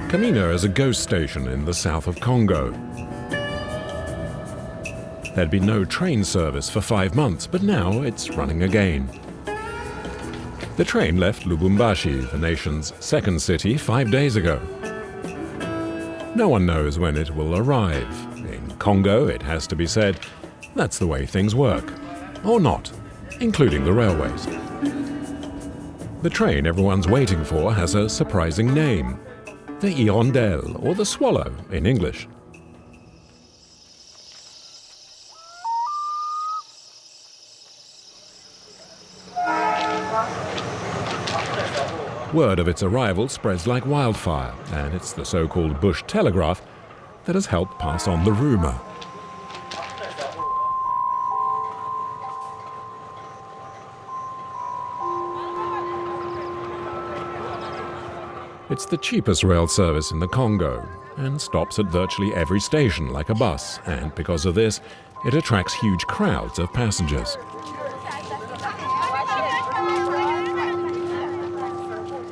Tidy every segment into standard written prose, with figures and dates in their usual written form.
Kamina is a ghost station in the south of Congo. There'd been no train service for 5 months, but now it's running again. The train left Lubumbashi, the nation's second city, 5 days ago. No one knows when it will arrive. In Congo, it has to be said, that's the way things work. Or not, including the railways. The train everyone's waiting for has a surprising name. The Hirondelle, or the Swallow in English. Word of its arrival spreads like wildfire, and it's the so-called bush telegraph that has helped pass on the rumour. It's the cheapest rail service in the Congo, and stops at virtually every station like a bus, and because of this, it attracts huge crowds of passengers.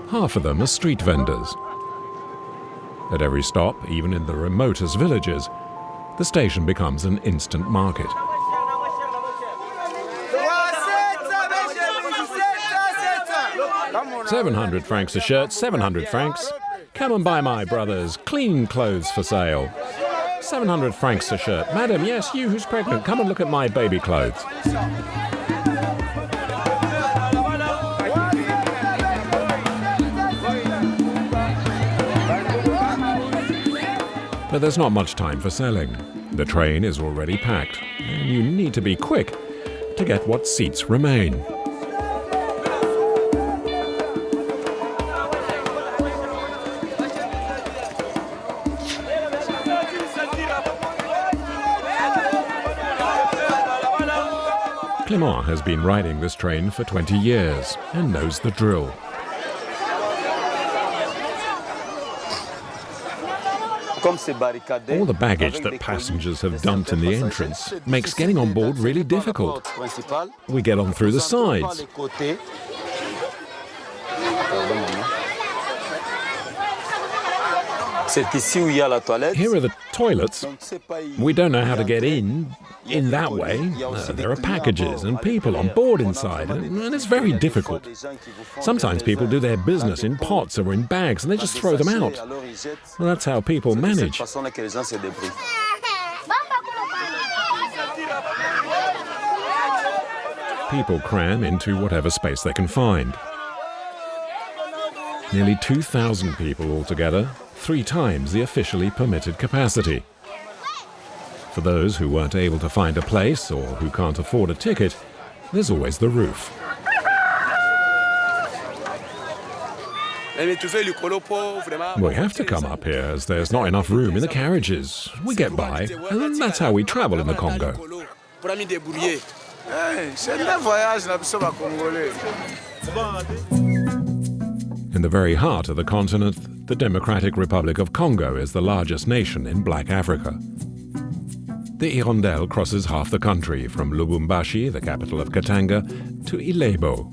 Half of them are street vendors. At every stop, even in the remotest villages, the station becomes an instant market. 700 francs a shirt, 700 francs. Come and buy my brother's clean clothes for sale. 700 francs a shirt. Madam, yes, you who's pregnant, come and look at my baby clothes. But there's not much time for selling. The train is already packed, and you need to be quick to get what seats remain. Clement has been riding this train for 20 years and knows the drill. All the baggage that passengers have dumped in the entrance makes getting on board really difficult. We get on through the sides. Here are the toilets. We don't know how to get in that way. There are packages and people on board inside, and it's very difficult. Sometimes people do their business in pots or in bags, and they just throw them out. Well, that's how people manage. People cram into whatever space they can find. Nearly 2,000 people altogether, 3 times the officially permitted capacity. For those who weren't able to find a place or who can't afford a ticket, there's always the roof. We have to come up here as there's not enough room in the carriages. We get by, and that's how we travel in the Congo. In the very heart of the continent, the Democratic Republic of Congo is the largest nation in Black Africa. The Hirondelle crosses half the country from Lubumbashi, the capital of Katanga, to Ilebo,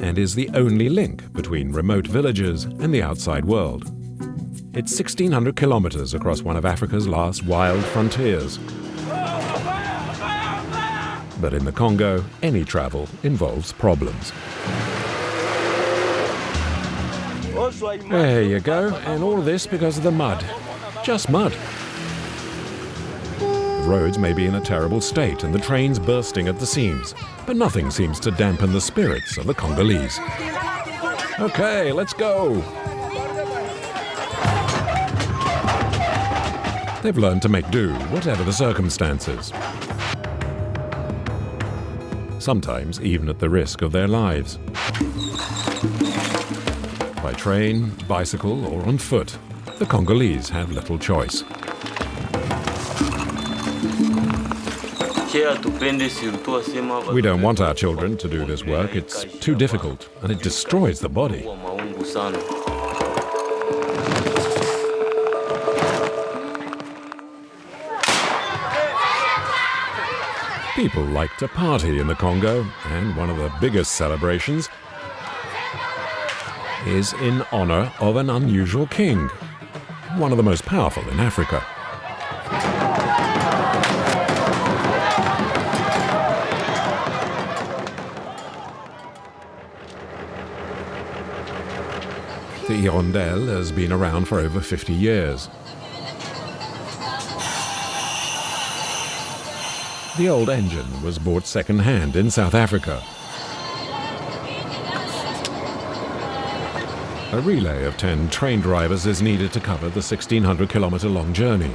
and is the only link between remote villages and the outside world. It's 1,600 kilometers across one of Africa's last wild frontiers. But in the Congo, any travel involves problems. There you go, and all of this because of the mud. Just mud. The roads may be in a terrible state and the trains bursting at the seams, but nothing seems to dampen the spirits of the Congolese. Okay, let's go. They've learned to make do, whatever the circumstances. Sometimes even at the risk of their lives. By train, bicycle, or on foot, the Congolese have little choice. We don't want our children to do this work. It's too difficult, and it destroys the body. People like to party in the Congo, and one of the biggest celebrations is in honor of an unusual king, one of the most powerful in Africa. The Hirondelle has been around for over 50 years. The old engine was bought second-hand in South Africa. A relay of 10 train drivers is needed to cover the 1,600-kilometer-long journey.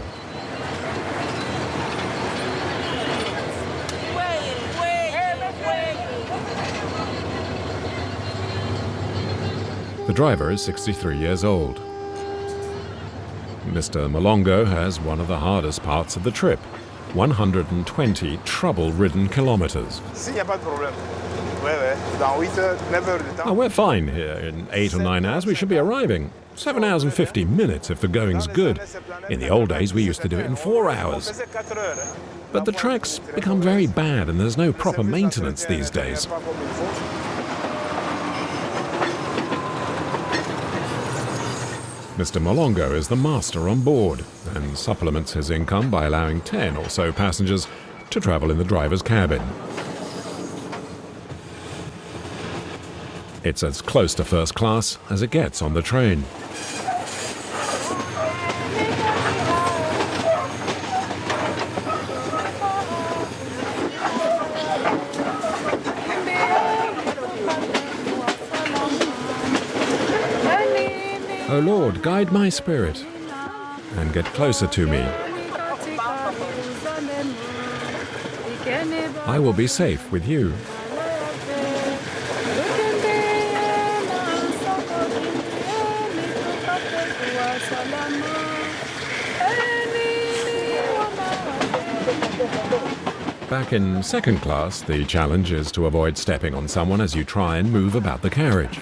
The driver is 63 years old. Mr. Malongo has one of the hardest parts of the trip, 120 trouble-ridden kilometers. Oh, we're fine here. In 8 or 9 hours we should be arriving. 7 hours and 50 minutes if the going's good. In the old days we used to do it in 4 hours. But the tracks become very bad and there's no proper maintenance these days. Mr. Malongo is the master on board and supplements his income by allowing 10 or so passengers to travel in the driver's cabin. It's as close to first class as it gets on the train. O Lord, guide my spirit and get closer to me. I will be safe with you. Back in second class, the challenge is to avoid stepping on someone as you try and move about the carriage.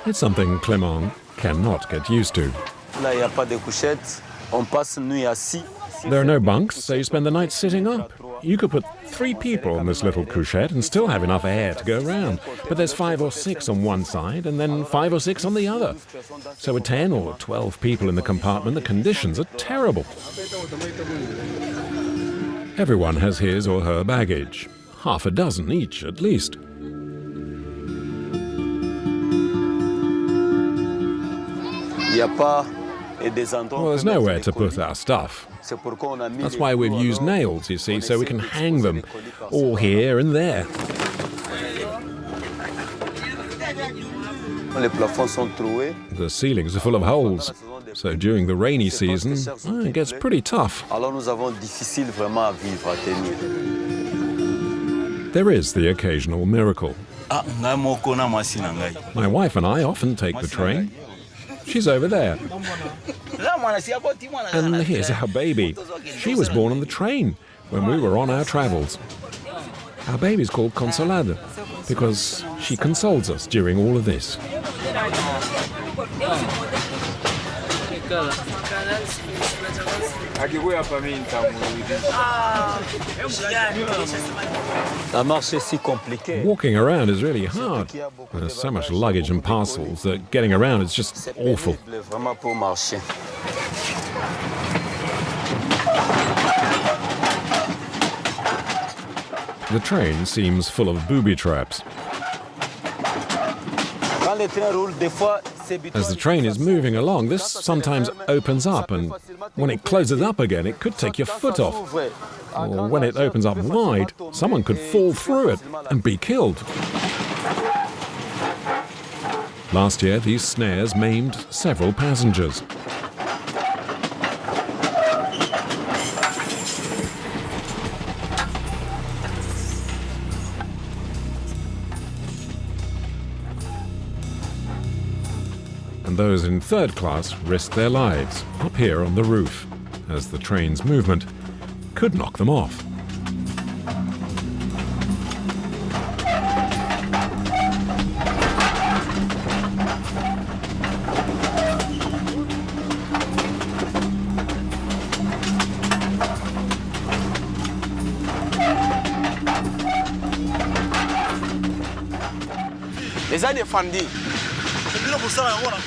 It's something Clement cannot get used to. There are no bunks, so you spend the night sitting up. You could put 3 people on this little couchette and still have enough air to go around. But there's 5 or 6 on one side and then 5 or 6 on the other. So with 10 or 12 people in the compartment, the conditions are terrible. Everyone has his or her baggage. Half a dozen each, at least. Well, there's nowhere to put our stuff. That's why we've used nails, you see, so we can hang them, all here and there. The ceilings are full of holes, so during the rainy season, it gets pretty tough. There is the occasional miracle. My wife and I often take the train. She's over there. And here's our baby. She was born on the train when we were on our travels. Our baby's called Consolada because she consoles us during all of this. Walking around is really hard. There's so much luggage and parcels that getting around is just awful. The train seems full of booby traps. As the train is moving along, this sometimes opens up, and when it closes up again, it could take your foot off. Or when it opens up wide, someone could fall through it and be killed. Last year, these snares maimed several passengers. And those in third class risked their lives up here on the roof, as the train's movement could knock them off.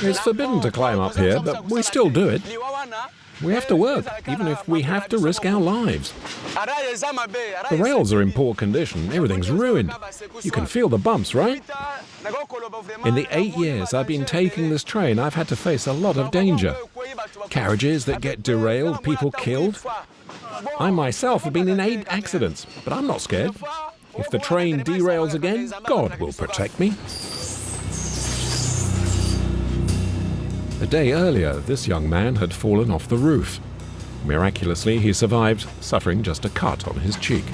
It's forbidden to climb up here, but we still do it. We have to work, even if we have to risk our lives. The rails are in poor condition, everything's ruined. You can feel the bumps, right? In the 8 years I've been taking this train, I've had to face a lot of danger. Carriages that get derailed, people killed. I myself have been in 8 accidents, but I'm not scared. If the train derails again, God will protect me. A day earlier, this young man had fallen off the roof. Miraculously, he survived, suffering just a cut on his cheek.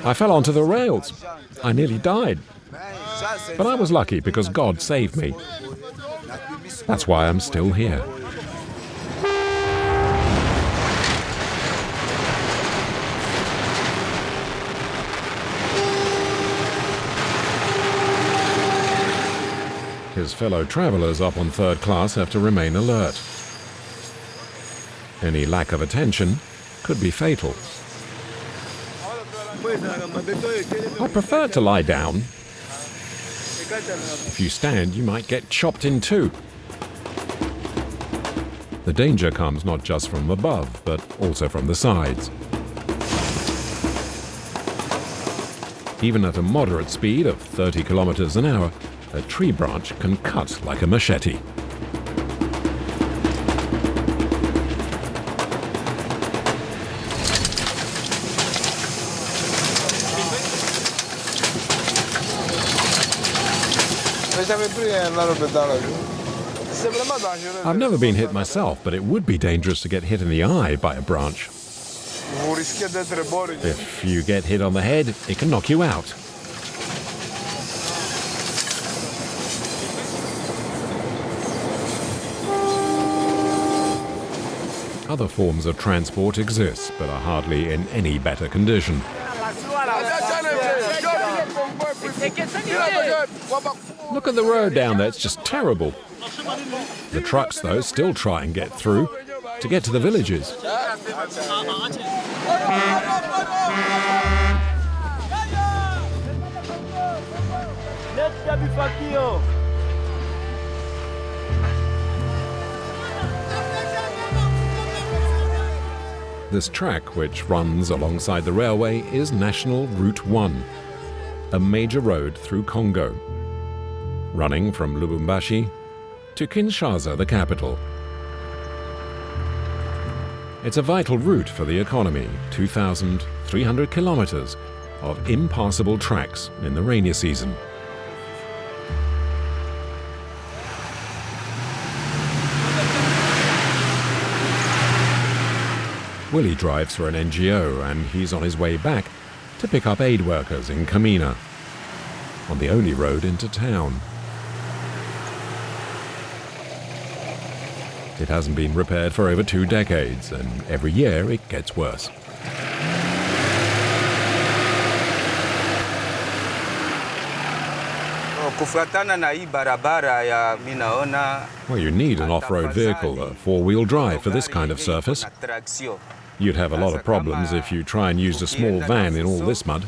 I fell onto the rails. I nearly died. But I was lucky because God saved me. That's why I'm still here. His fellow travelers up on third class have to remain alert. Any lack of attention could be fatal. I prefer to lie down. If you stand, you might get chopped in two. The danger comes not just from above, but also from the sides. Even at a moderate speed of 30 kilometers an hour, a tree branch can cut like a machete. I've never been hit myself, but it would be dangerous to get hit in the eye by a branch. If you get hit on the head, it can knock you out. Other forms of transport exist, but are hardly in any better condition. Look at the road down there, it's just terrible. The trucks, though, still try and get through to get to the villages. This track, which runs alongside the railway, is National Route 1, a major road through Congo, running from Lubumbashi to Kinshasa, the capital. It's a vital route for the economy, 2,300 kilometers of impassable tracks in the rainy season. Willie drives for an NGO, and he's on his way back to pick up aid workers in Kamina, on the only road into town. It hasn't been repaired for over 2 decades, and every year it gets worse. Well, you need an off-road vehicle, a 4-wheel drive for this kind of surface. You'd have a lot of problems if you try and use a small van in all this mud.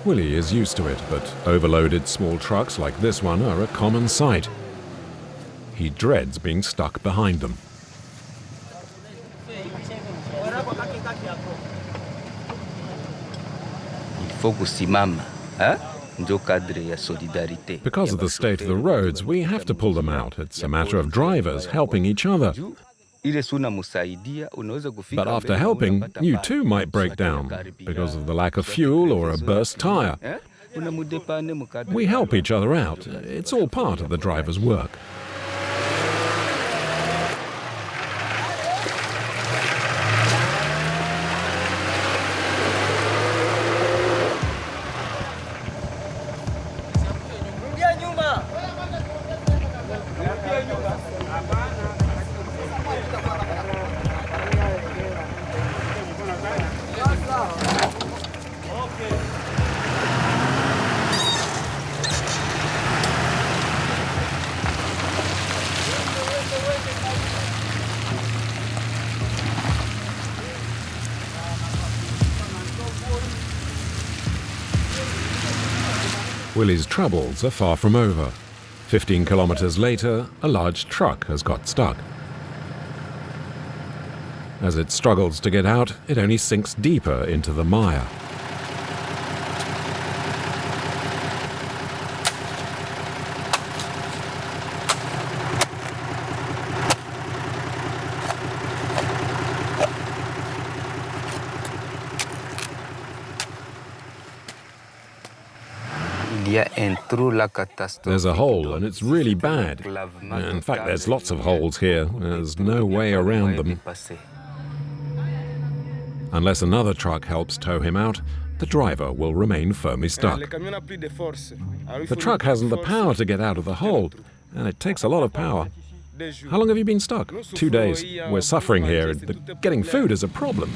Willie is used to it, but overloaded small trucks like this one are a common sight. He dreads being stuck behind them. Because of the state of the roads, we have to pull them out. It's a matter of drivers helping each other. But after helping, you too might break down because of the lack of fuel or a burst tire. We help each other out. It's all part of the driver's work. Willy's troubles are far from over. 15 kilometers later, a large truck has got stuck. As it struggles to get out, it only sinks deeper into the mire. There's a hole, and it's really bad. In fact, there's lots of holes here. There's no way around them. Unless another truck helps tow him out, the driver will remain firmly stuck. The truck hasn't the power to get out of the hole, and it takes a lot of power. How long have you been stuck? 2 days. We're suffering here. Getting food is a problem.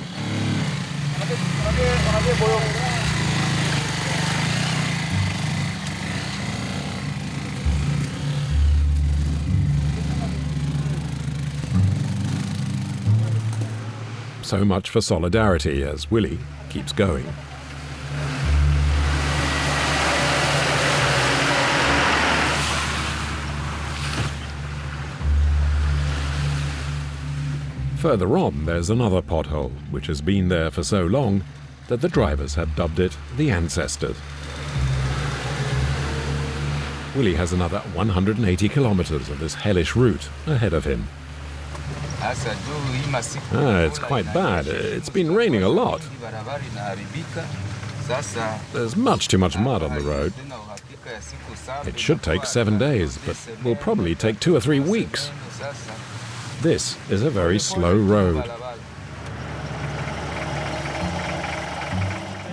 So much for solidarity as Willy keeps going. Further on, there's another pothole, which has been there for so long that the drivers have dubbed it the Ancestors. Willy has another 180 kilometers of this hellish route ahead of him. It's quite bad. It's been raining a lot. There's much too much mud on the road. It should take 7 days, but will probably take 2 or 3 weeks. This is a very slow road.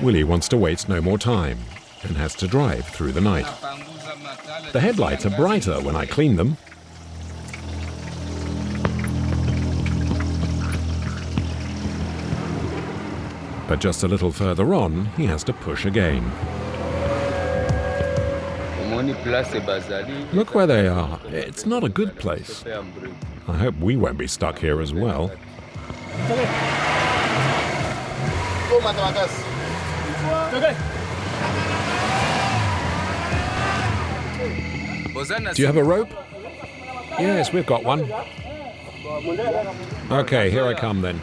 Willy wants to waste no more time and has to drive through the night. The headlights are brighter when I clean them. But just a little further on, he has to push again. Look where they are. It's not a good place. I hope we won't be stuck here as well. Do you have a rope? Yes, we've got one. Okay, here I come then.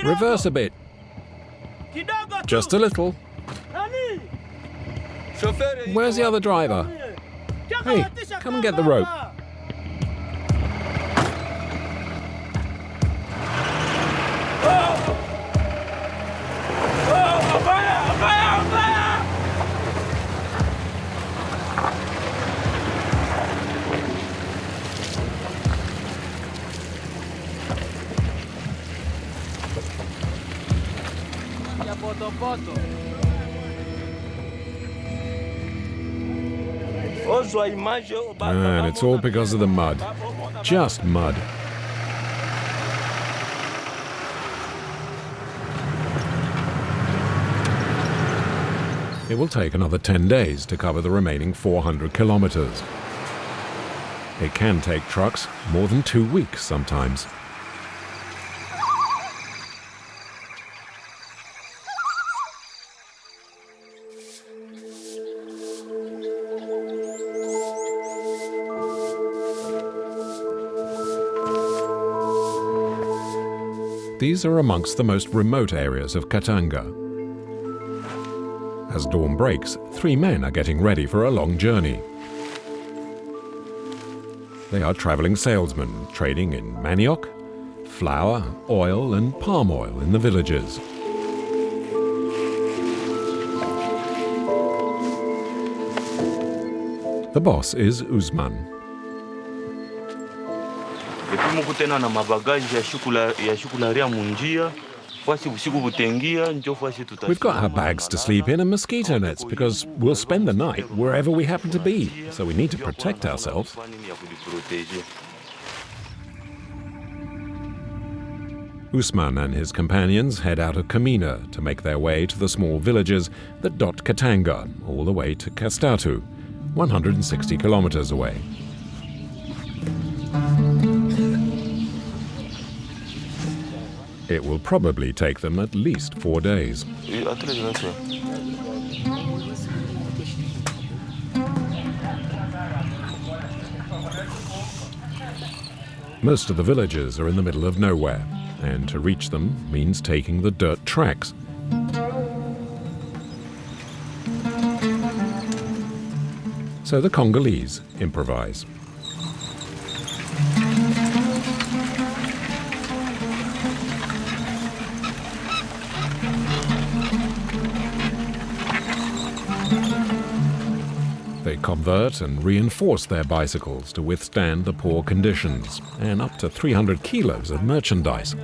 Reverse a bit. Just a little. Where's the other driver? Hey, come and get the rope. And it's all because of the mud. Just mud. It will take another 10 days to cover the remaining 400 kilometers. It can take trucks more than 2 weeks sometimes. These are amongst the most remote areas of Katanga. As dawn breaks, 3 men are getting ready for a long journey. They are traveling salesmen, trading in manioc, flour, oil and palm oil in the villages. The boss is Usman. We've got our bags to sleep in and mosquito nets because we'll spend the night wherever we happen to be, so we need to protect ourselves. Usman and his companions head out of Kamina to make their way to the small villages that dot Katanga all the way to Kastatu, 160 kilometers away. It will probably take them at least 4 days. Most of the villages are in the middle of nowhere, and to reach them means taking the dirt tracks. So the Congolese improvise. They convert and reinforce their bicycles to withstand the poor conditions, and up to 300 kilos of merchandise.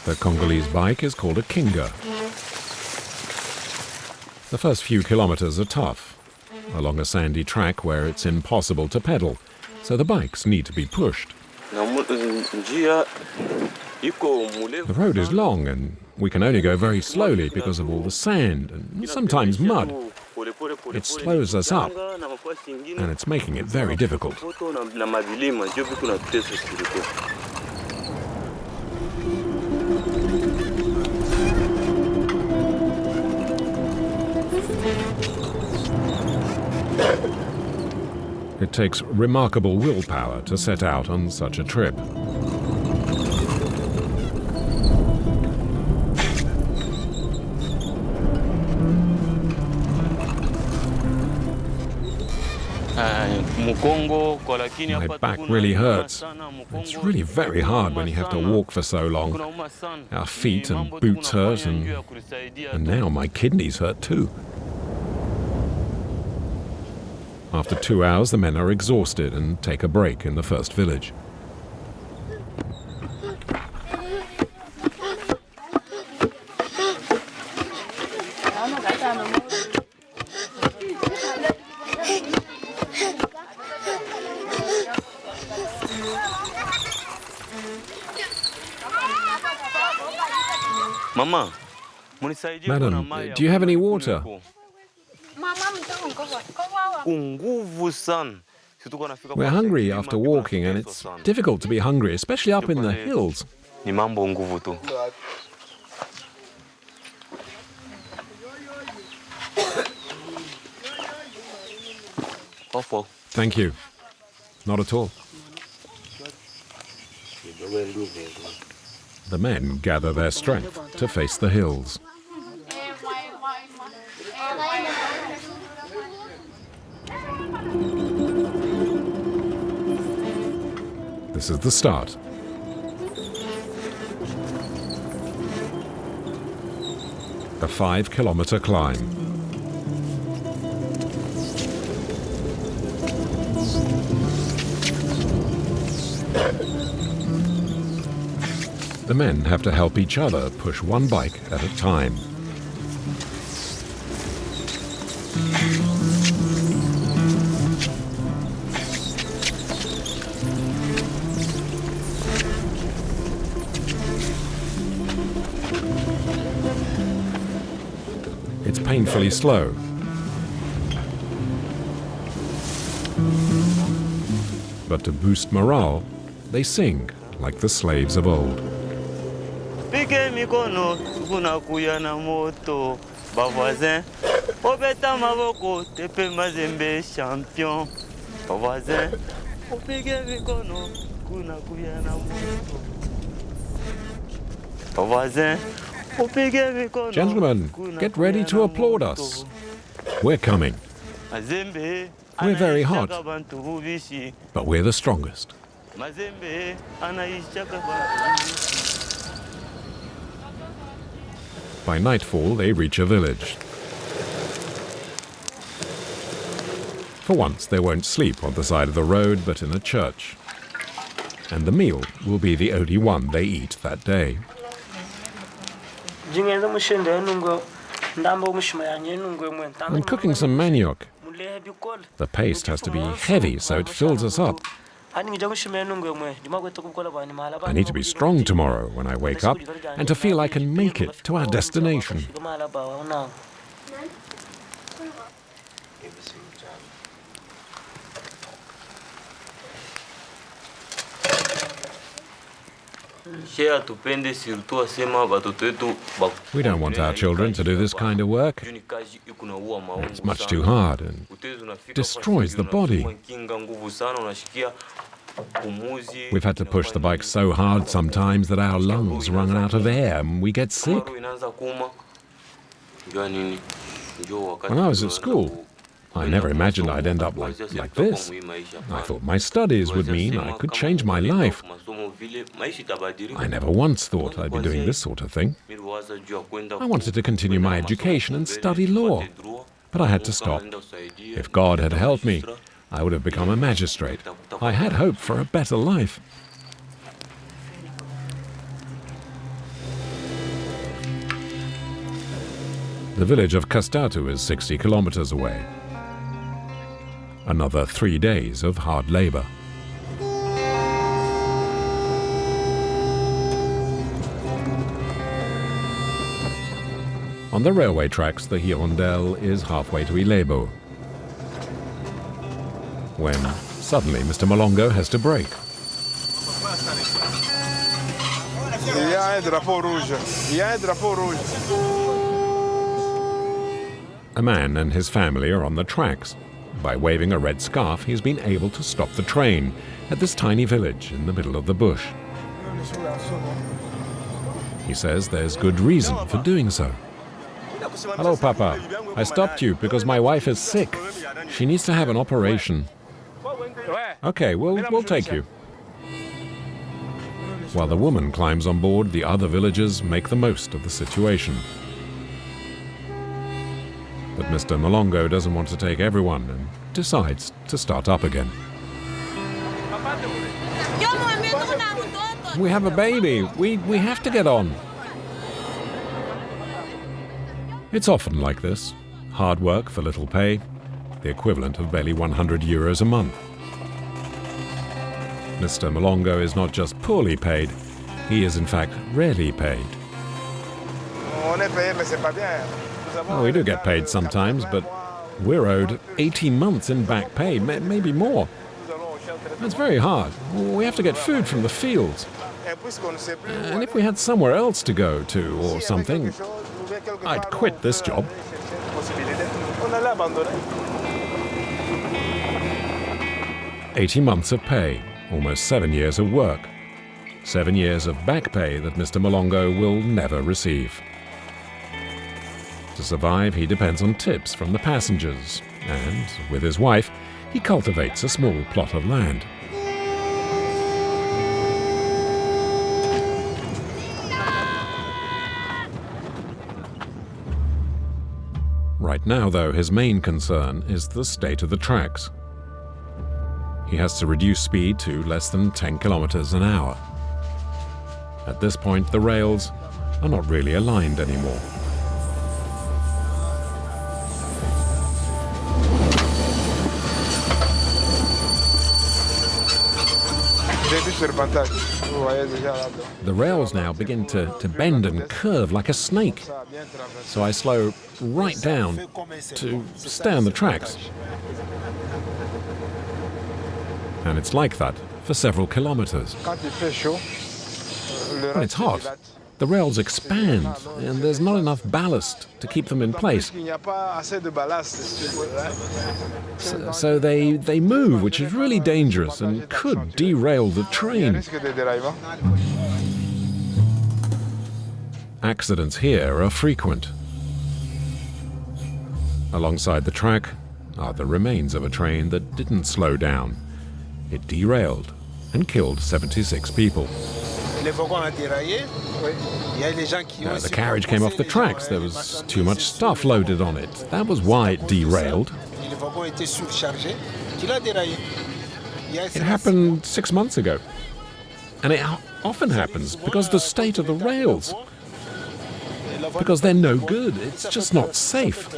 The Congolese bike is called a kinga. The first few kilometers are tough, along a sandy track where it's impossible to pedal, so the bikes need to be pushed. The road is long and we can only go very slowly because of all the sand and sometimes mud. It slows us up and it's making it very difficult. It takes remarkable willpower to set out on such a trip. My back really hurts. It's really very hard when you have to walk for so long. Our feet and boots hurt, and now my kidneys hurt too. After 2 hours, the men are exhausted and take a break in the first village. Madam, do you have any water? We're hungry after walking, and it's difficult to be hungry, especially up in the hills. Thank you. Not at all. The men gather their strength to face the hills. This is the start. A 5-kilometer climb. The men have to help each other push one bike at a time. It's painfully slow. But to boost morale, they sing like the slaves of old. Pike mikono kunakuya na moto bavoisin obeta maboko tepe mazembe champion bavoisin opige mikono kunakuya na moto bavoisin opige mikono. Gentlemen, get ready to applaud us. We're coming. We're very hot, but we're the strongest. By nightfall, they reach a village. For once, they won't sleep on the side of the road, but in a church. And the meal will be the only one they eat that day. I'm cooking some manioc. The paste has to be heavy so it fills us up. I need to be strong tomorrow when I wake up and to feel I can make it to our destination. We don't want our children to do this kind of work. It's much too hard and destroys the body. We've had to push the bike so hard sometimes that our lungs run out of air and we get sick. When I was at school, I never imagined I'd end up like this. I thought my studies would mean I could change my life. I never once thought I'd be doing this sort of thing. I wanted to continue my education and study law, but I had to stop. If God had helped me, I would have become a magistrate. I had hope for a better life. The village of Kastatu is 60 kilometers away. Another 3 days of hard labor. On the railway tracks, the Hirondelle is halfway to Ilebo, when suddenly Mr. Molongo has to brake. A man and his family are on the tracks. By waving a red scarf, he's been able to stop the train at this tiny village in the middle of the bush. He says there's good reason for doing so. Hello, Papa. I stopped you because my wife is sick. She needs to have an operation. Okay, we'll take you. While the woman climbs on board, the other villagers make the most of the situation. But Mr. Molongo doesn't want to take everyone and decides to start up again. We have a baby. We have to get on. It's often like this. Hard work for little pay, the equivalent of barely 100 euros a month. Mr. Molongo is not just poorly paid, he is in fact rarely paid. Well, we do get paid sometimes, but we're owed 18 months in back pay, maybe more. It's very hard. We have to get food from the fields. And if we had somewhere else to go to or something, I'd quit this job. 80 months of pay, almost 7 years of work. 7 years of back pay that Mr. Molongo will never receive. To survive, he depends on tips from the passengers, and, with his wife, he cultivates a small plot of land. Right now, though, his main concern is the state of the tracks. He has to reduce speed to less than 10 kilometers an hour. At this point, the rails are not really aligned anymore. The rails now begin to bend and curve like a snake, so I slow right down to stay on the tracks. And it's like that for several kilometers. When it's hot, the rails expand and there's not enough ballast to keep them in place. So they move, which is really dangerous and could derail the train. Accidents here are frequent. Alongside the track are the remains of a train that didn't slow down. It derailed and killed 76 people. The carriage came off the tracks. There was too much stuff loaded on it. That was why it derailed. It happened 6 months ago. And it often happens because of the state of the rails. Because they're no good. It's just not safe.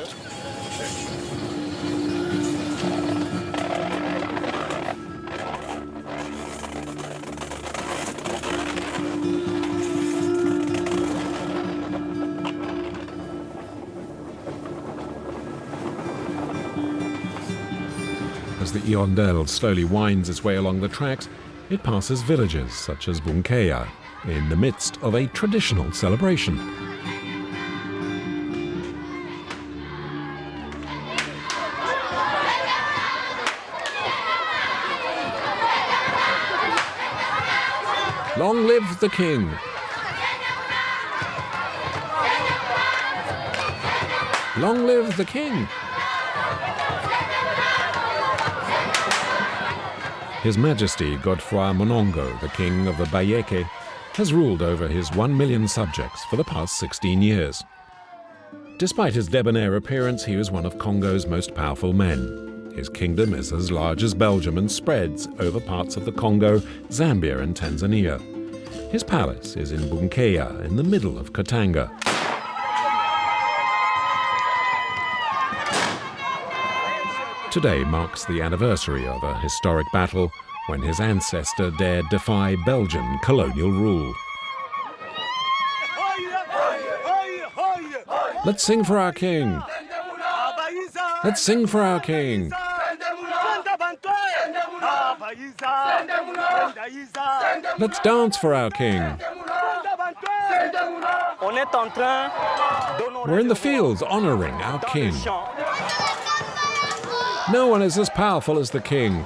As the Hirondelle slowly winds its way along the tracks, it passes villages such as Bunkeya, in the midst of a traditional celebration. Long live the king! Long live the king! His Majesty Godefroy Monongo, the king of the Yeke, has ruled over his 1 million subjects for the past 16 years. Despite his debonair appearance, he is one of Congo's most powerful men. His kingdom is as large as Belgium and spreads over parts of the Congo, Zambia and Tanzania. His palace is in Bunkeya, in the middle of Katanga. Today marks the anniversary of a historic battle when his ancestor dared defy Belgian colonial rule. Let's sing for our king! Let's sing for our king! Let's dance for our king! We're in the fields honoring our king. No one is as powerful as the king.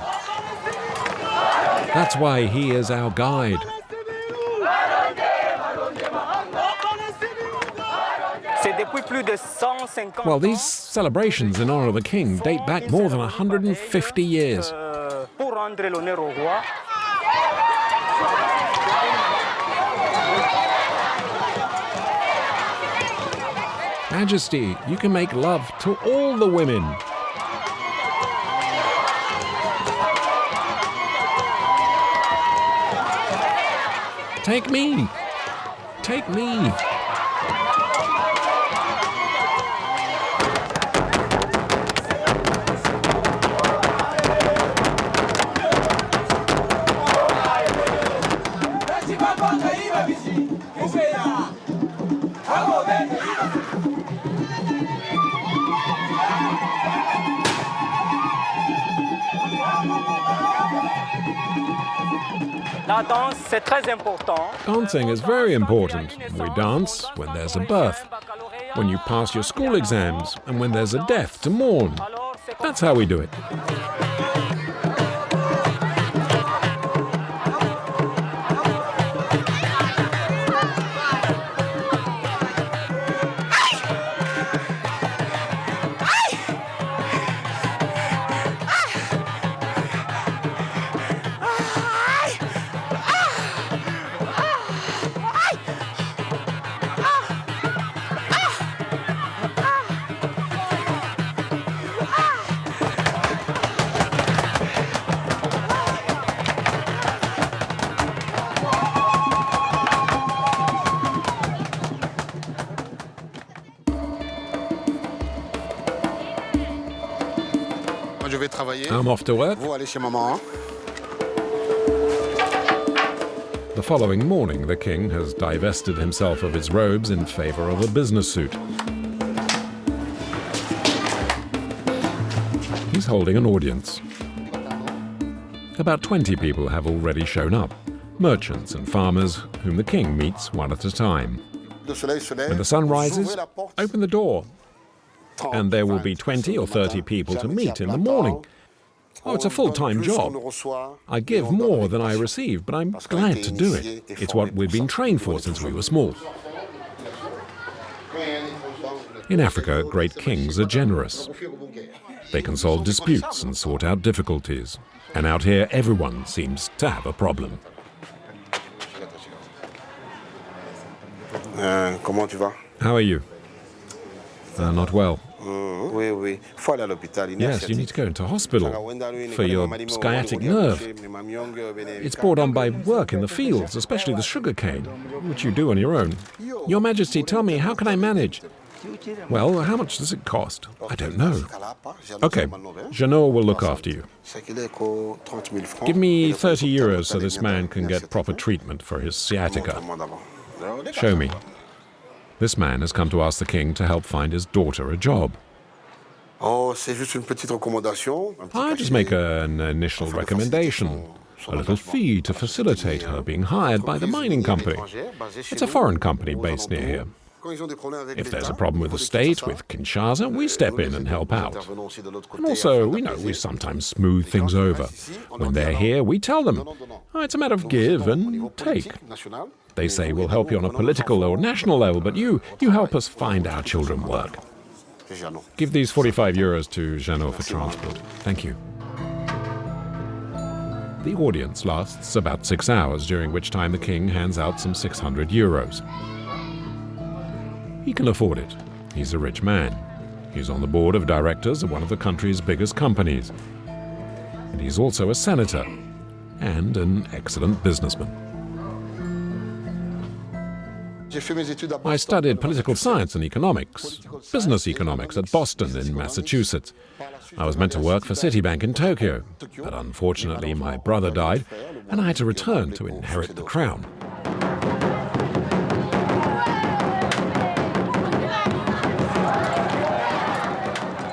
That's why he is our guide. Well, these celebrations in honor of the king date back more than 150 years. Majesty, you can make love to all the women. Take me! Take me! Dancing is very important. We dance when there's a birth, when you pass your school exams, and when there's a death to mourn. That's how we do it. I'm off to work. The following morning, the king has divested himself of his robes in favor of a business suit. He's holding an audience. About 20 people have already shown up, merchants and farmers whom the king meets one at a time. When the sun rises, open the door, and there will be 20 or 30 people to meet in the morning. Oh, it's a full-time job. I give more than I receive, but I'm glad to do it. It's what we've been trained for since we were small. In Africa, great kings are generous. They can solve disputes and sort out difficulties. And out here, everyone seems to have a problem. How are you? Not well. Yes, you need to go into hospital for your sciatic nerve. It's brought on by work in the fields, especially the sugarcane, which you do on your own. Your Majesty, tell me, how can I manage? Well, how much does it cost? I don't know. Okay, Jeannot will look after you. Give me 30 euros so this man can get proper treatment for his sciatica. Show me. This man has come to ask the king to help find his daughter a job. Oh, I just make an initial recommendation. A little fee to facilitate her being hired by the mining company. It's a foreign company based near here. If there's a problem with the state, with Kinshasa, we step in and help out. And also, we sometimes smooth things over. When they're here, we tell them, it's a matter of give and take. They say we'll help you on a political or national level, but you help us find our children work. Give these 45 euros to Jeannot for transport. Thank you. The audience lasts about 6 hours, during which time the king hands out some 600 euros. He can afford it. He's a rich man. He's on the board of directors of one of the country's biggest companies. And he's also a senator and an excellent businessman. I studied political science and economics, business economics at Boston in Massachusetts. I was meant to work for Citibank in Tokyo, but unfortunately my brother died and I had to return to inherit the crown.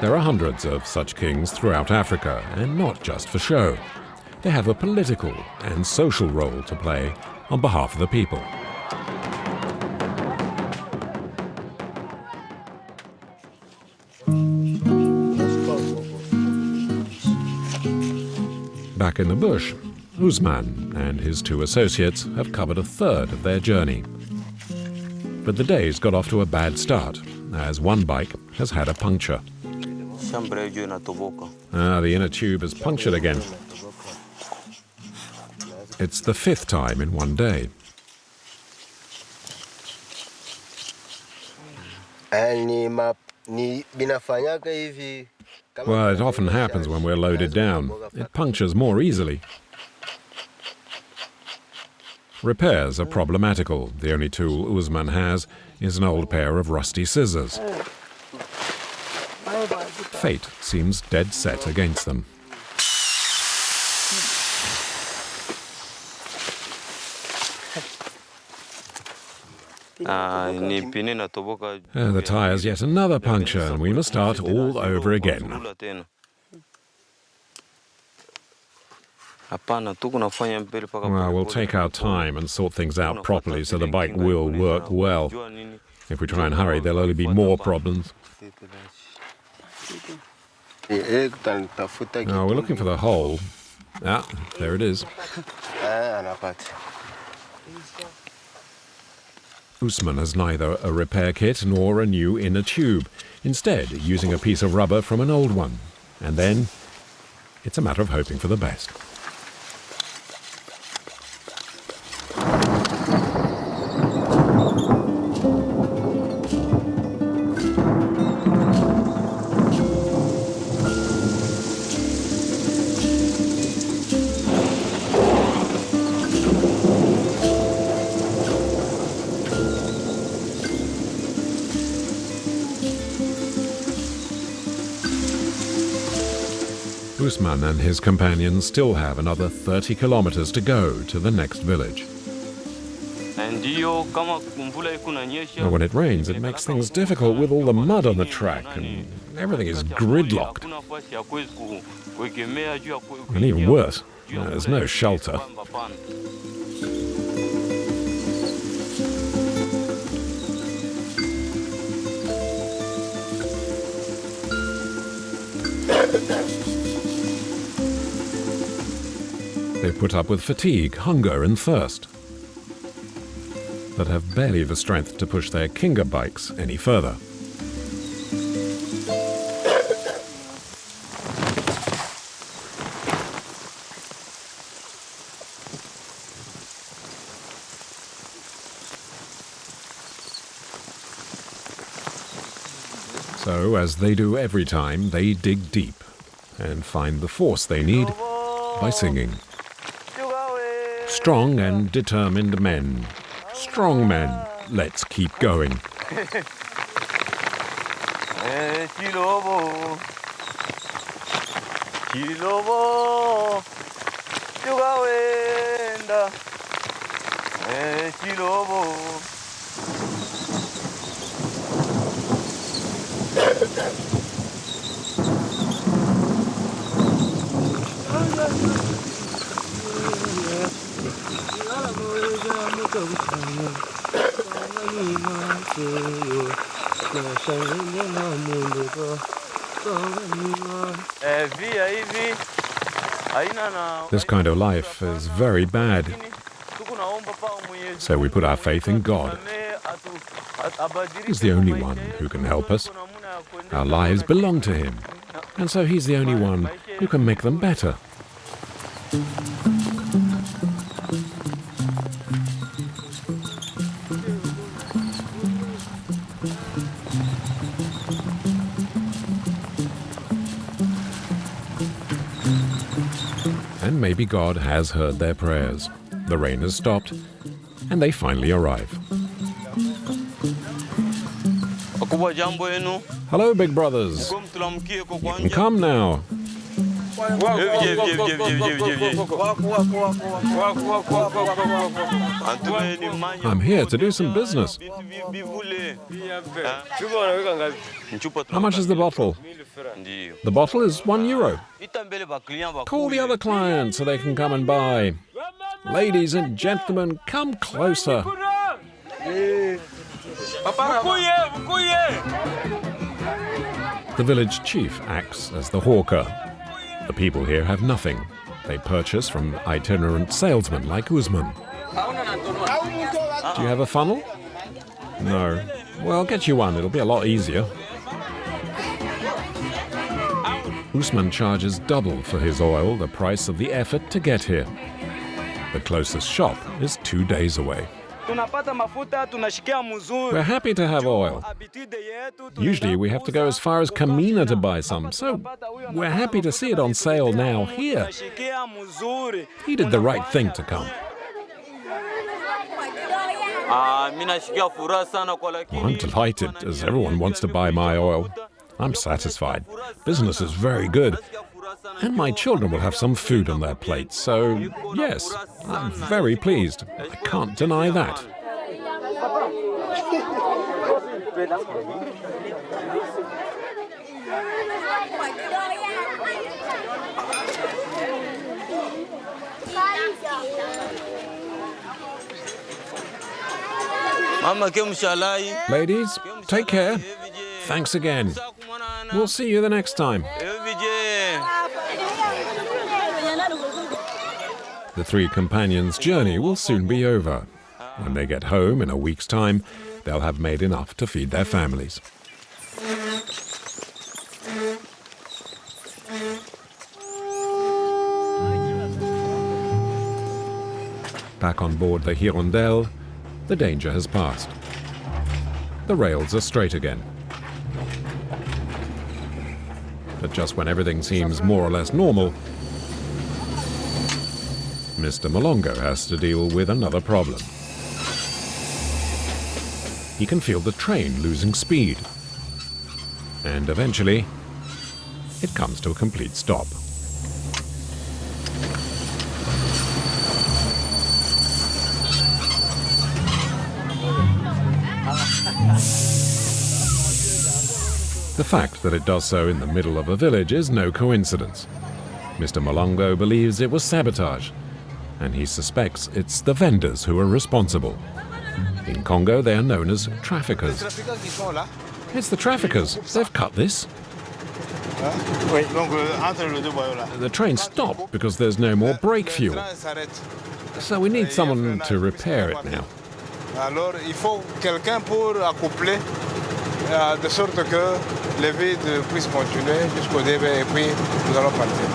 There are hundreds of such kings throughout Africa, and not just for show. They have a political and social role to play on behalf of the people. Back in the bush, Usman and his 2 associates have covered a third of their journey. But the day's got off to a bad start, as one bike has had a puncture. The inner tube is punctured again. It's the 5th time in one day. Well, it often happens when we're loaded down. It punctures more easily. Repairs are problematical. The only tool Usman has is an old pair of rusty scissors. Fate seems dead set against them. The tire's yet another puncture, and we must start all over again. Well, we'll take our time and sort things out properly so the bike will work well. If we try and hurry, there'll only be more problems. Now, we're looking for the hole. There it is. Usman has neither a repair kit nor a new inner tube, instead using a piece of rubber from an old one. And then it's a matter of hoping for the best. Usman and his companions still have another 30 kilometers to go to the next village. Now, when it rains, it makes things difficult with all the mud on the track, and everything is gridlocked. And even worse, there's no shelter. They put up with fatigue, hunger and thirst, but have barely the strength to push their Kinga bikes any further. So, as they do every time, they dig deep and find the force they need by singing. Strong and determined men. Strong men. Let's keep going. This kind of life is very bad. So we put our faith in God. He's the only one who can help us. Our lives belong to Him. And so He's the only one who can make them better. And maybe God has heard their prayers. The rain has stopped, and they finally arrive. Hello, big brothers. You can come now. I'm here to do some business. How much is the bottle? The bottle is €1. Call the other clients so they can come and buy. Ladies and gentlemen, come closer. The village chief acts as the hawker. The people here have nothing. They purchase from itinerant salesmen like Usman. Do you have a funnel? No. Well, I'll get you one. It'll be a lot easier. Usman charges double for his oil, the price of the effort to get here. The closest shop is 2 days away. We're happy to have oil. Usually we have to go as far as Kamina to buy some, so we're happy to see it on sale now here. He did the right thing to come. Well, I'm delighted, as everyone wants to buy my oil. I'm satisfied. Business is very good. And my children will have some food on their plates, so yes, I'm very pleased. I can't deny that. Ladies, take care. Thanks again. We'll see you the next time. The three companions' journey will soon be over. When they get home in a week's time, they'll have made enough to feed their families. Back on board the Hirondelle, the danger has passed. The rails are straight again. But just when everything seems more or less normal, Mr. Malongo has to deal with another problem. He can feel the train losing speed. And eventually, it comes to a complete stop. The fact that it does so in the middle of a village is no coincidence. Mr. Malongo believes it was sabotage, and he suspects it's the vendors who are responsible. In Congo, they are known as traffickers. It's the traffickers. They've cut this. The train stopped because there's no more brake fuel. So we need someone to repair it now. De sorte que les vides puissent continuer jusqu'au début et puis nous allons partir.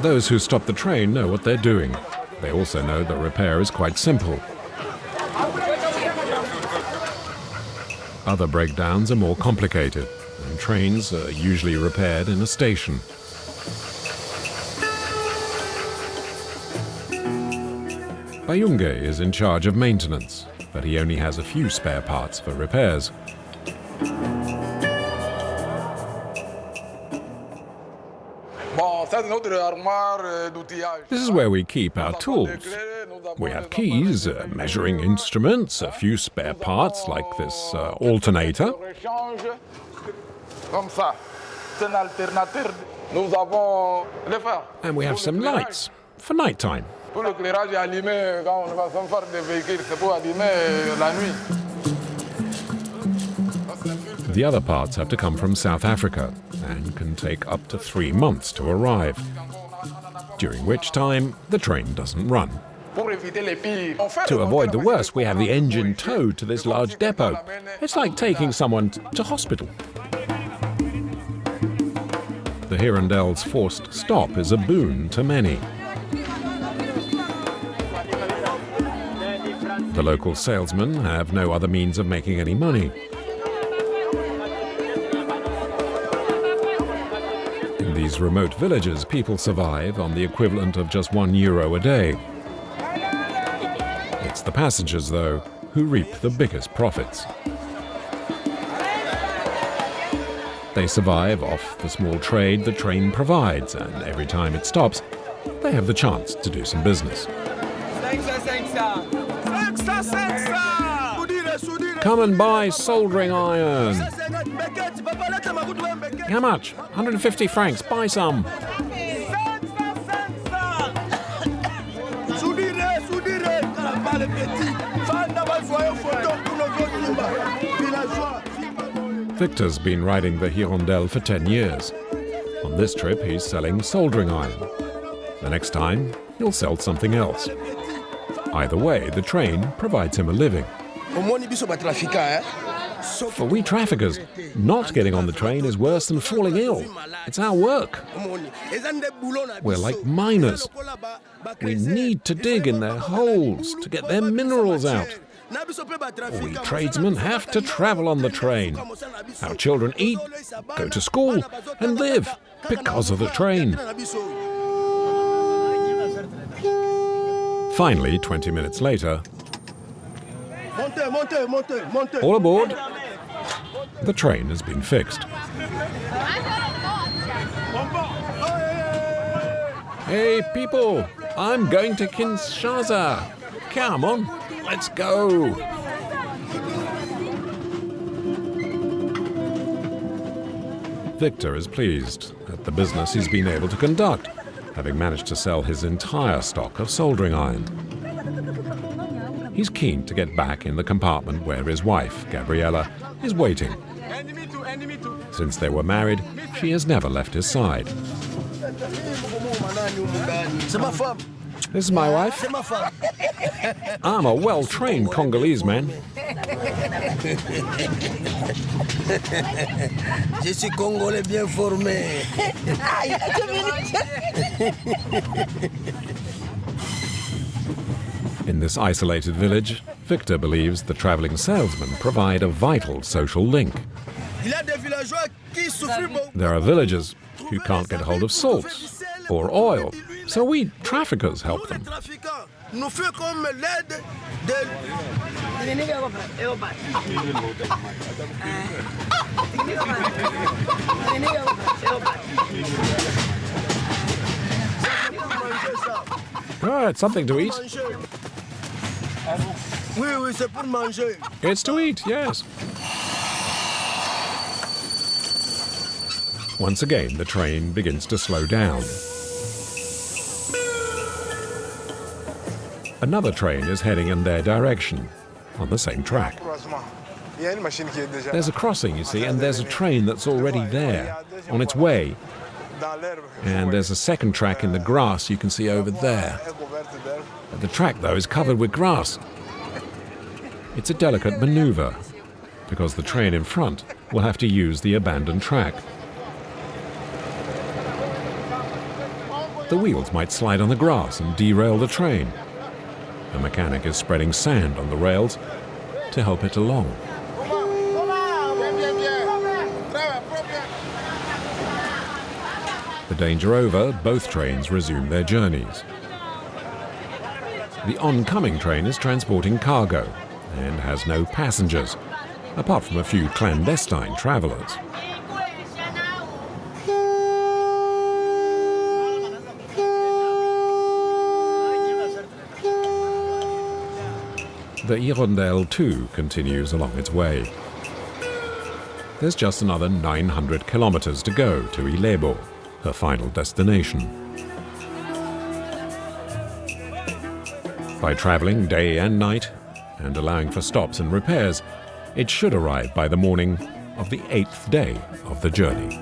Those who stop the train know what they're doing. They also know the repair is quite simple. Other breakdowns are more complicated, and trains are usually repaired in a station. Bayunge is in charge of maintenance, but he only has a few spare parts for repairs. This is where we keep our tools. We have keys, measuring instruments, a few spare parts like this alternator. And we have some lights for nighttime. Tout l'éclairage est allumé quand on va faire des véhicules, c'est pour allumer la nuit. The other parts have to come from South Africa and can take up to 3 months to arrive, during which time the train doesn't run. To avoid the worst, we have the engine towed to this large depot. It's like taking someone to hospital. The Hirondel's forced stop is a boon to many. The local salesmen have no other means of making any money. In these remote villages, people survive on the equivalent of just €1 a day. It's the passengers, though, who reap the biggest profits. They survive off the small trade the train provides, and every time it stops, they have the chance to do some business. Come and buy soldering iron. How much? 150 francs. Buy some. Victor's been riding the Hirondelle for 10 years. On this trip, he's selling soldering iron. The next time, he'll sell something else. Either way, the train provides him a living. For we traffickers, not getting on the train is worse than falling ill. It's our work. We're like miners. We need to dig in their holes to get their minerals out. We tradesmen have to travel on the train. Our children eat, go to school, and live because of the train. Finally, 20 minutes later, all aboard. The train has been fixed. Hey, people, I'm going to Kinshasa. Come on, let's go. Victor is pleased at the business he's been able to conduct, having managed to sell his entire stock of soldering iron. He's keen to get back in the compartment where his wife, Gabriella, is waiting. Since they were married, she has never left his side. This is my wife. I'm a well-trained Congolese man. Je suis Congolais bien formé. In this isolated village, Victor believes the traveling salesmen provide a vital social link. There are villagers who can't get hold of salt or oil, so we traffickers help them. Oh, it's something to eat. It's to eat, yes. Once again, the train begins to slow down. Another train is heading in their direction, on the same track. There's a crossing, you see, and there's a train that's already there, on its way. And there's a second track in the grass you can see over there. The track, though, is covered with grass. It's a delicate maneuver, because the train in front will have to use the abandoned track. The wheels might slide on the grass and derail the train. The mechanic is spreading sand on the rails to help it along. The danger over, both trains resume their journeys. The oncoming train is transporting cargo and has no passengers, apart from a few clandestine travelers. The Hirondelle too continues along its way. There's just another 900 kilometers to go to Ilebo, her final destination. By traveling day and night and allowing for stops and repairs, it should arrive by the morning of the 8th day of the journey.